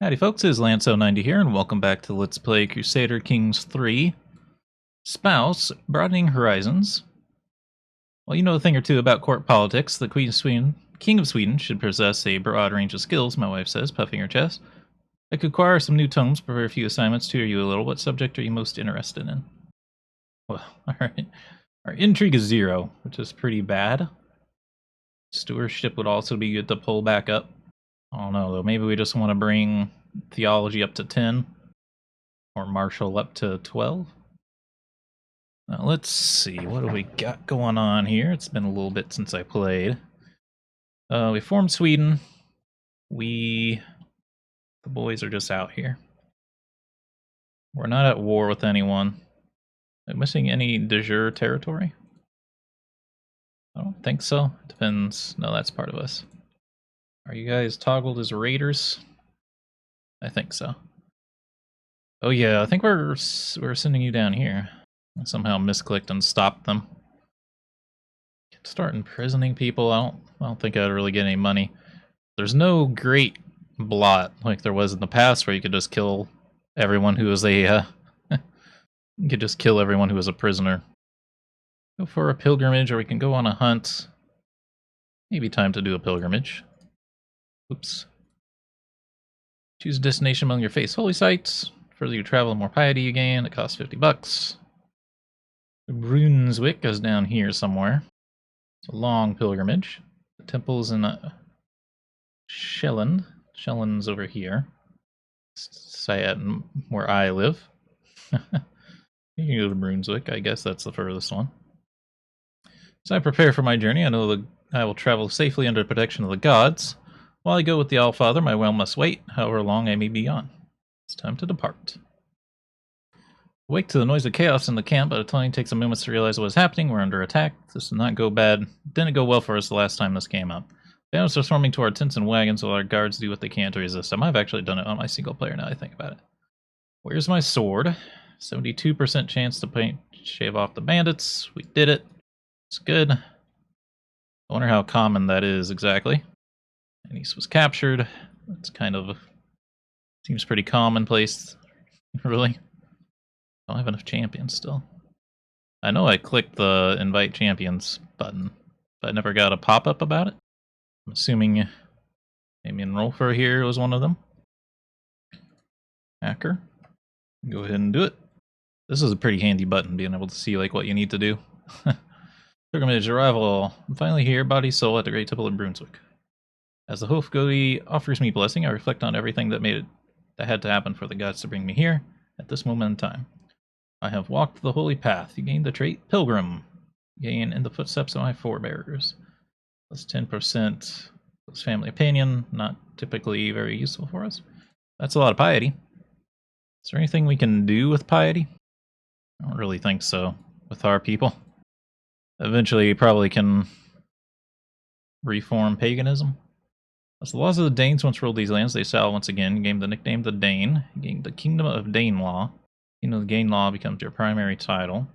Howdy folks, it's Lance 90 here, and welcome back to Let's Play Crusader Kings 3. Spouse, Broadening Horizons. Well, you know a thing or two about court politics. The King of Sweden should possess a broad range of skills, my wife says, puffing her chest. I could acquire some new tomes, prepare a few assignments, tutor you a little. What subject are you most interested in? Well, alright. Our intrigue is 0, which is pretty bad. Stewardship would also be good to pull back up. I don't know, though. Maybe we just want to bring theology up to 10. Or martial up to 12. Now, let's see. What do we got going on here? It's been a little bit since I played. We formed Sweden. The boys are just out here. We're not at war with anyone. Are we missing any de jure territory? I don't think so. Depends. No, that's part of us. Are you guys toggled as raiders? I think so. Oh yeah, I think we're sending you down here. I somehow misclicked and stopped them. Start imprisoning people. I don't think I'd really get any money. There's no great blot like there was in the past where you could just kill everyone who was a you could just kill everyone who was a prisoner. Go for a pilgrimage, or we can go on a hunt. Maybe time to do a pilgrimage. Oops. Choose a destination among your faith's holy sites. The further you travel, the more piety you gain. It costs $50. Brunswick is down here somewhere. It's a long pilgrimage. The temple's in Sjælland. Sjælland's over here. Site where I live. You can go to Brunswick. I guess that's the furthest one. As I prepare for my journey, I know that I will travel safely under the protection of the gods. While I go with the Allfather, my well must wait, however long I may be gone. It's time to depart. Awake to the noise of chaos in the camp, but it only takes a moment to realize what is happening. We're under attack. This did not go bad. Didn't go well for us the last time this came up. Bandits are swarming to our tents and wagons while our guards do what they can to resist them. I've actually done it on my single player now I think about it. Where's my sword? 72% chance to shave off the bandits. We did it. It's good. I wonder how common that is exactly. Anise was captured. That's kind of seems pretty commonplace, really. I don't have enough champions still. I know I clicked the invite champions button, but I never got a pop-up about it. I'm assuming maybe enroll for here was one of them. Hacker. Go ahead and do it. This is a pretty handy button, being able to see like what you need to do. Pilgrimage arrival. I'm finally here, body, soul, at the Great Temple in Brunswick. As the Hofgodi offers me blessing, I reflect on everything that had to happen for the gods to bring me here at this moment in time. I have walked the holy path. You gain the trait Pilgrim. Gain in the footsteps of my forebears. Plus 10% plus family opinion. Not typically very useful for us. That's a lot of piety. Is there anything we can do with piety? I don't really think so with our people. Eventually, you probably can reform paganism. As the laws of the Danes once ruled these lands, they shall once again gain the nickname the Dane. Gain the Kingdom of Danelaw. Kingdom of Danelaw becomes your primary title.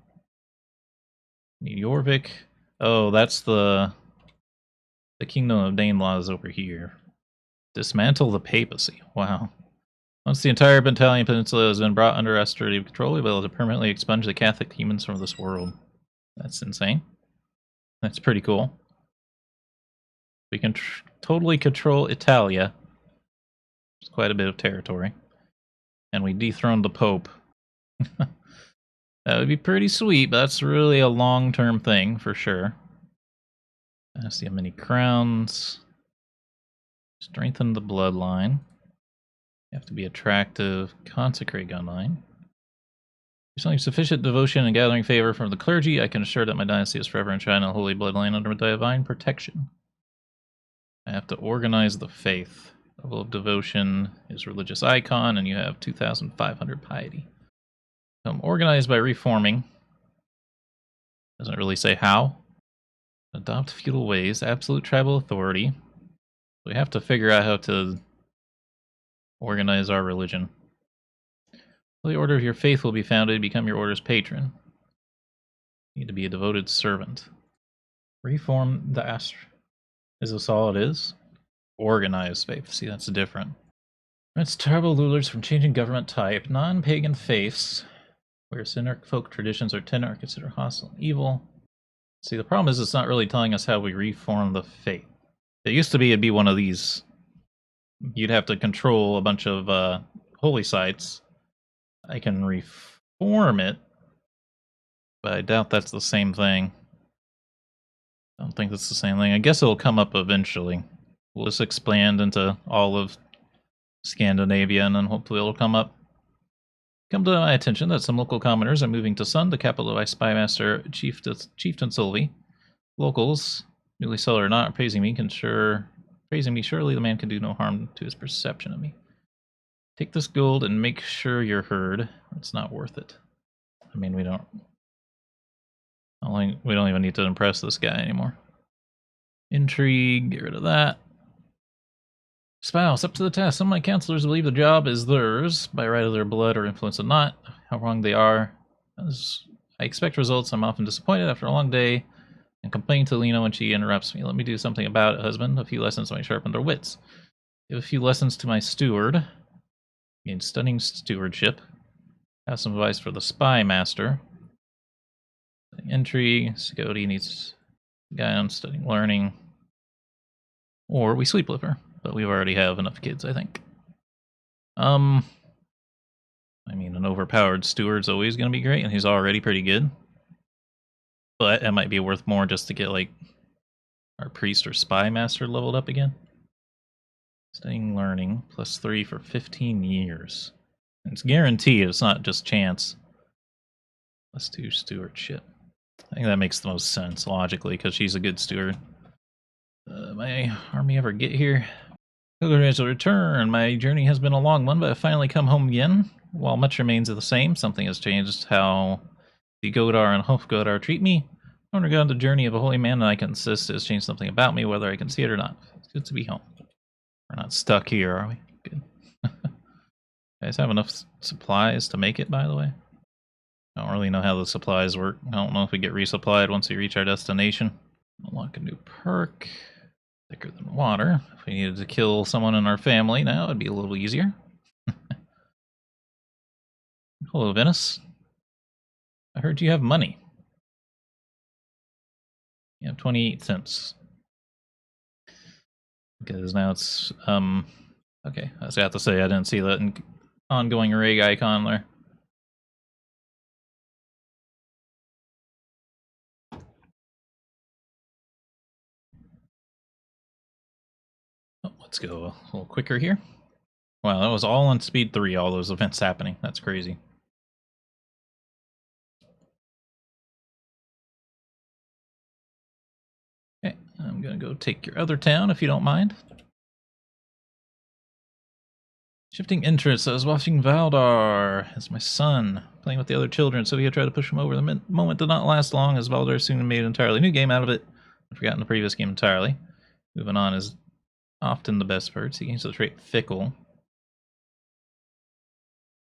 Need Jorvik. Oh, that's the Kingdom of Danelaw is over here. Dismantle the papacy. Wow. Once the entire Italian peninsula has been brought under restorative control, we will be able to permanently expunge the Catholic demons from this world. That's insane. That's pretty cool. We can totally control Italia. It's quite a bit of territory. And we dethroned the Pope. That would be pretty sweet, but that's really a long-term thing, for sure. I see how many crowns. Strengthen the bloodline. You have to be attractive. Consecrate gunline. Showing sufficient devotion and gathering favor from the clergy, I can assure that my dynasty is forever enshrined in the holy bloodline under divine protection. I have to organize the faith. Level of devotion is religious icon, and you have 2,500 piety. So I'm organized by reforming. Doesn't really say how. Adopt feudal ways, absolute tribal authority. We have to figure out how to organize our religion. The order of your faith will be founded, become your order's patron. You need to be a devoted servant. Reform the Is this all it is? Organized faith. See, that's different. It's terrible rulers from changing government type, non-pagan faiths, where Synarch folk traditions or ten are considered hostile and evil. See, the problem is it's not really telling us how we reform the faith. It used to be it'd be one of these. You'd have to control a bunch of holy sites. I can reform it, but I doubt that's the same thing. I don't think that's the same thing. I guess it'll come up eventually. We'll just expand into all of Scandinavia, and then hopefully it'll come up. Come to my attention that some local commoners are moving to Sun, the capital of Spymaster Chieftain Sylvie. Locals, newly settled or not, praising me. Surely the man can do no harm to his perception of me. Take this gold and make sure you're heard. It's not worth it. I mean, we don't even need to impress this guy anymore. Intrigue, get rid of that. Spouse, up to the test. Some of my counselors believe the job is theirs, by right of their blood or influence or not. How wrong they are. As I expect results, I'm often disappointed after a long day and complain to Lena when she interrupts me. Let me do something about it, husband. A few lessons might sharpen their wits. Give a few lessons to my steward. Gain stunning stewardship. Have some advice for the spy master. Intrigue. Scotty needs a guy on studying learning. Or we sleep with her. But we already have enough kids, I think. I mean, an overpowered steward's always going to be great, and he's already pretty good. But it might be worth more just to get, like, our priest or spy master leveled up again. Studying learning, +3 for 15 years. It's guaranteed, it's not just chance. +2 stewardship. I think that makes the most sense, logically, because she's a good steward. My army ever get here? Pilgrimage will return. My journey has been a long one, but I've finally come home again. While much remains the same, something has changed how the Godar and Hofgodar treat me. I've undergone the journey of a holy man, and I can insist it has changed something about me, whether I can see it or not. It's good to be home. We're not stuck here, are we? Good. Guys have enough supplies to make it, by the way? I don't really know how the supplies work. I don't know if we get resupplied once we reach our destination. Unlock a new perk. Thicker than water. If we needed to kill someone in our family now, it'd be a little easier. Hello, Venice. I heard you have money. You have 28 cents. Because now it's, okay, I was about to say I didn't see that ongoing rig icon there. Oh, let's go a little quicker here. Wow, that was all on speed 3, all those events happening. That's crazy. Okay, I'm gonna go take your other town if you don't mind. Shifting interests. I was watching Valdar as my son, playing with the other children. So we tried to push him over. The moment did not last long, as Valdar soon made an entirely new game out of it. I've forgotten the previous game entirely. Moving on is often the best parts. He gains the trait Fickle.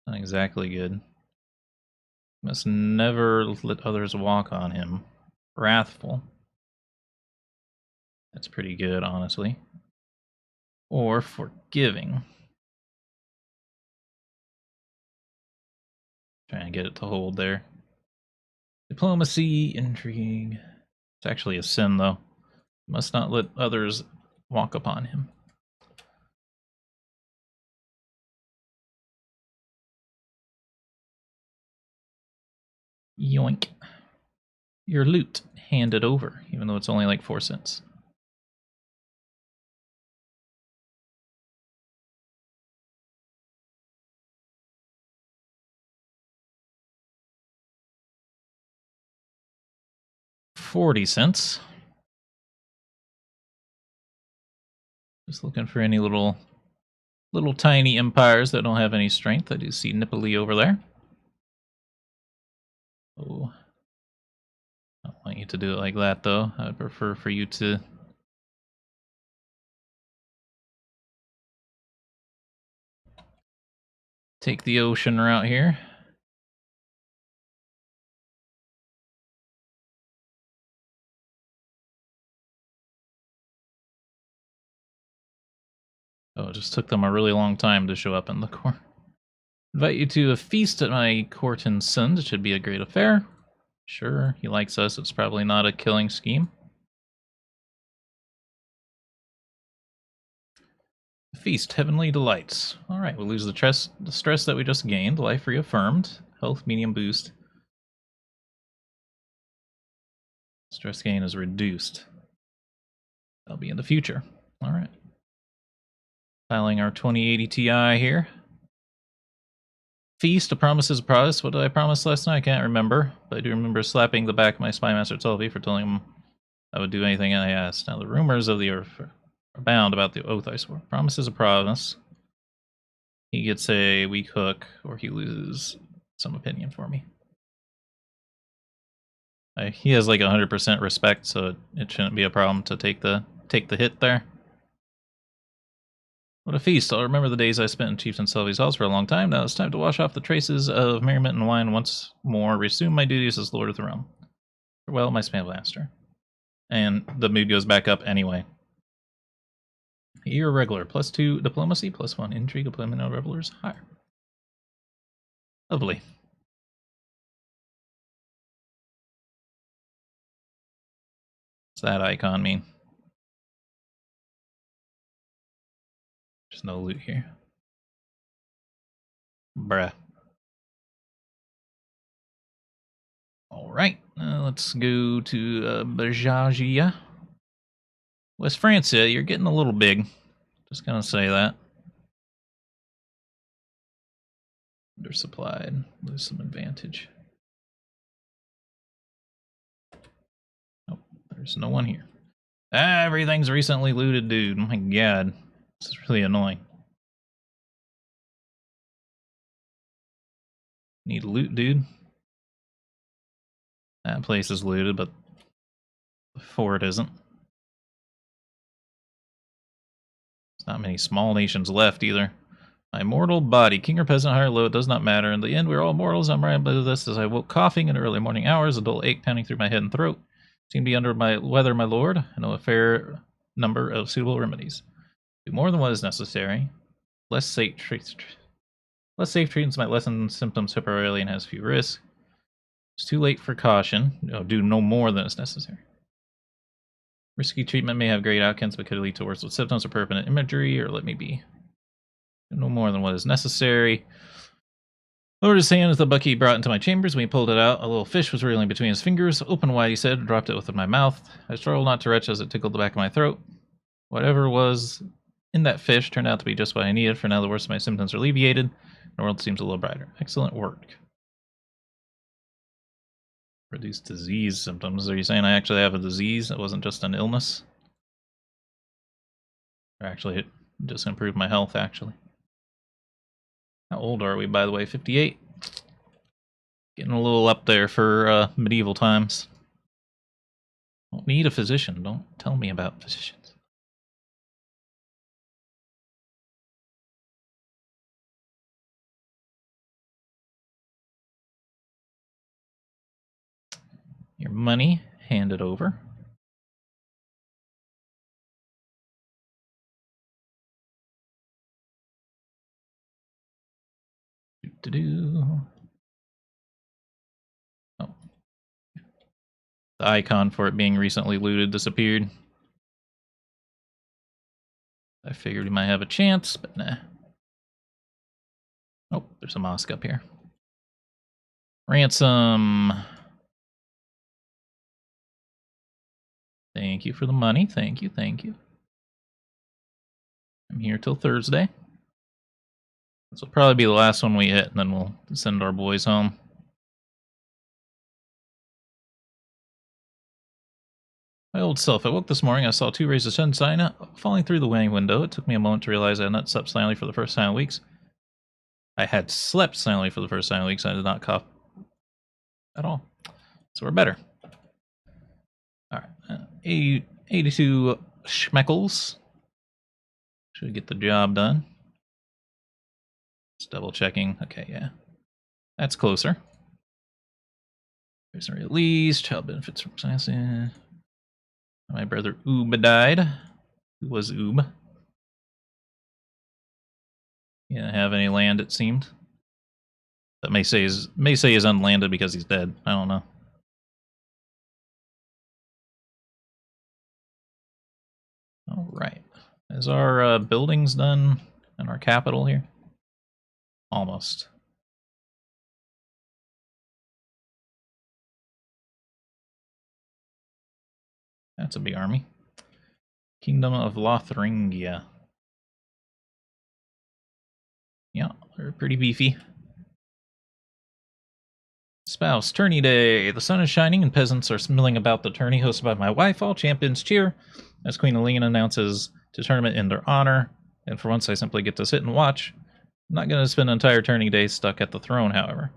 Not exactly good. Must never let others walk on him. Wrathful. That's pretty good, honestly. Or Forgiving. Trying to get it to hold there. Diplomacy, Intrigue. It's actually a sin, though. Must not let others walk upon him. Yoink. Your loot handed over, even though it's only like 4 cents. $0.40. Just looking for any little tiny empires that don't have any strength. I do see Nipoli over there. Oh, I don't want you to do it like that, though. I would prefer for you to take the ocean route here. Oh, Oh, it just took them a really long time to show up in the court. Invite you to a feast at my court in Sund. It should be a great affair. Sure, he likes us. It's probably not a killing scheme. Feast, heavenly delights. Alright, we'll lose the stress that we just gained. Life reaffirmed. Health, medium boost. Stress gain is reduced. That'll be in the future. Alright. Filing our 2080 Ti here. Feast, a promise is a promise. What did I promise last night? I can't remember. But I do remember slapping the back of my spy master Tolby for telling him I would do anything I asked. Now the rumors of the earth are bound about the oath I swore. Promise is a promise. He gets a weak hook, or he loses some opinion for me. He has like 100% respect, so it shouldn't be a problem to take the hit there. What a feast! I'll remember the days I spent in Chieftain Sylvie's halls for a long time. Now it's time to wash off the traces of merriment and wine once more, resume my duties as Lord of the Realm. Farewell, my spam master. And the mood goes back up anyway. You're a regular. +2 diplomacy, +1 intrigue, employment of revelers. Higher. Lovely. What's that icon mean? There's no loot here. Bruh. Alright, let's go to Bajagia. West Francia, you're getting a little big. Just gonna say that. Undersupplied. Lose some advantage. Oh, there's no one here. Ah, everything's recently looted, dude. Oh my god. This is really annoying. Need loot, dude. That place is looted, but the fort isn't. There's not many small nations left either. My mortal body, king or peasant, high or low, it does not matter. In the end, we're all mortals. I'm right by this as I woke coughing in early morning hours, a dull ache pounding through my head and throat. Seem to be under my weather, my lord. I know a fair number of suitable remedies. Do more than what is necessary. Less safe treatments might lessen symptoms temporarily and has few risks. It's too late for caution. No, do no more than is necessary. Risky treatment may have great outcomes, but could lead to worse symptoms or permanent imagery, or let me be. No more than what is necessary. Lowered his hand as the bucket he brought into my chambers. When he pulled it out, a little fish was reeling between his fingers. Open wide, he said, and dropped it within my mouth. I struggled not to retch as it tickled the back of my throat. Whatever was in that fish turned out to be just what I needed. For now, the worst of my symptoms are alleviated. The world seems a little brighter. Excellent work. Reduce disease symptoms. Are you saying I actually have a disease? It wasn't just an illness? Or actually, it just improved my health, actually. How old are we, by the way? 58? Getting a little up there for medieval times. Don't need a physician. Don't tell me about physicians. Your money, hand it over. Do-do-do. Oh. The icon for it being recently looted disappeared. I figured we might have a chance, but nah. Oh, there's a mosque up here. Ransom. Thank you for the money. Thank you, thank you. I'm here till Thursday. This will probably be the last one we hit, and then we'll send our boys home. My old self. I woke this morning. I saw 2 rays of sunshine falling through the wing window. It took me a moment to realize I had not slept soundly for the first time in weeks. I had slept soundly for the first time in weeks. I did not cough at all. So we're better. Alright. 82 schmeckles. Should get the job done. Just double checking. Okay, yeah. That's closer. There's a release. Child benefits from assassin. My brother Oob died. Who was Oob? He didn't have any land, it seemed. That may say is unlanded because he's dead. I don't know. All right. Is our buildings done in our capital here? Almost. That's a big army. Kingdom of Lothringia. Yeah, they're pretty beefy. Spouse, tourney day. The sun is shining and peasants are milling about the tourney hosted by my wife. All champions cheer as Queen Aline announces the tournament in their honor. And for once, I simply get to sit and watch. I'm not going to spend an entire tourney day stuck at the throne, however.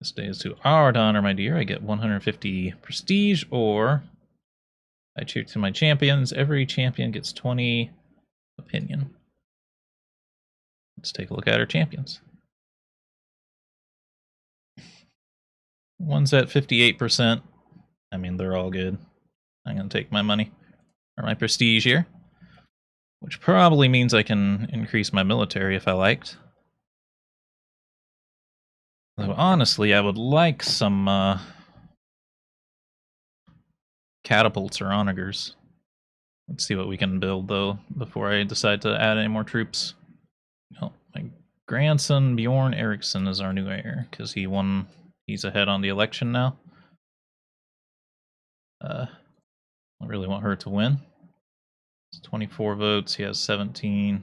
This day is to our honor, my dear. I get 150 prestige, or I cheer to my champions. Every champion gets 20 opinion. Let's take a look at our champions. One's at 58%. I mean, they're all good. I'm going to take my money, or my prestige here, which probably means I can increase my military if I liked. Though honestly, I would like some catapults or onagers. Let's see what we can build, though, before I decide to add any more troops. Oh, my grandson, Bjorn Eriksson, is our new heir, because he won. He's ahead on the election now. I really want her to win. It's 24 votes, he has 17.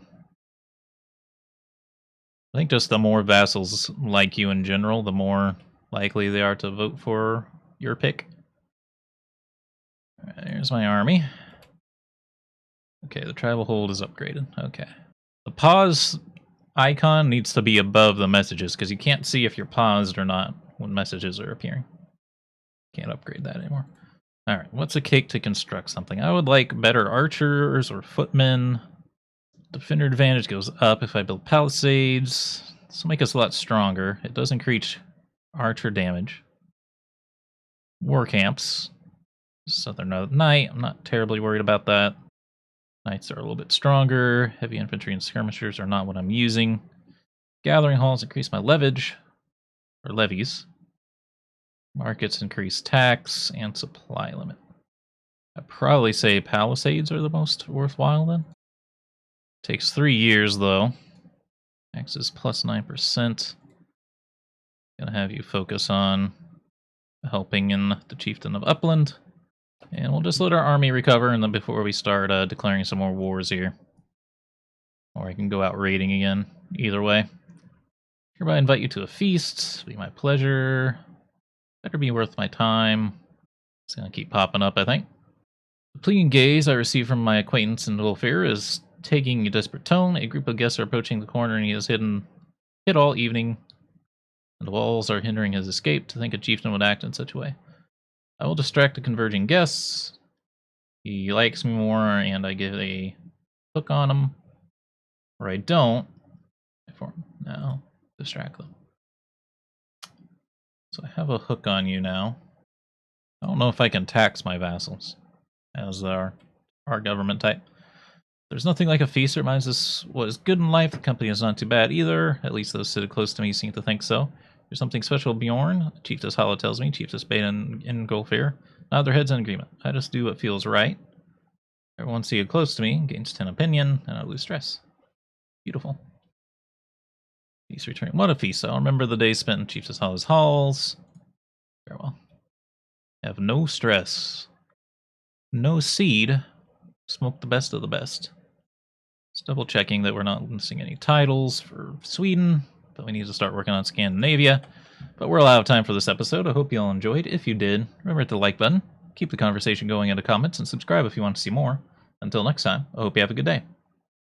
I think just the more vassals like you in general, the more likely they are to vote for your pick. Alright, here's my army. Okay, the tribal hold is upgraded. Okay. The pause icon needs to be above the messages, because you can't see if you're paused or not when messages are appearing. Can't upgrade that anymore. Alright, what's a cake to construct something? I would like better archers or footmen. Defender advantage goes up if I build palisades. This will make us a lot stronger. It does increase archer damage. War camps. Southern Knight. I'm not terribly worried about that. Knights are a little bit stronger. Heavy infantry and skirmishers are not what I'm using. Gathering halls increase my levies. Markets increase tax and supply limit. I'd probably say palisades are the most worthwhile then. Takes 3 years though. Tax is plus 9%. Gonna have you focus on helping in the chieftain of Upland. And we'll just let our army recover, and then before we start declaring some more wars here. Or I can go out raiding again. Either way. Hereby invite you to a feast. It'll be my pleasure. Better be worth my time. It's gonna keep popping up, I think. The pleading gaze I receive from my acquaintance in Wolfir is taking a desperate tone. A group of guests are approaching the corner, and he is hid all evening. And the walls are hindering his escape. To think a chieftain would act in such a way. I will distract the converging guests. He likes me more, and I give a hook on him. Or I don't. Now, distract them. So I have a hook on you now. I don't know if I can tax my vassals as our government type. There's nothing like a feast that reminds us what is good in life. The company is not too bad either. At least those sitting close to me seem to think so. There's something special, Bjorn. Chiefess Hala tells me. Chiefess Beta in Golfair. Nod their heads in agreement. I just do what feels right. Everyone seated close to me gains 10 opinion, and I lose stress. Beautiful. Feast returning. What a feast. I'll remember the day spent in Chiefess Hala's halls. Farewell. Have no stress. No seed. Smoke the best of the best. Just double checking that we're not missing any titles for Sweden, but we need to start working on Scandinavia. But we're all out of time for this episode. I hope you all enjoyed. If you did, remember to hit the like button, keep the conversation going in the comments, and subscribe if you want to see more. Until next time, I hope you have a good day.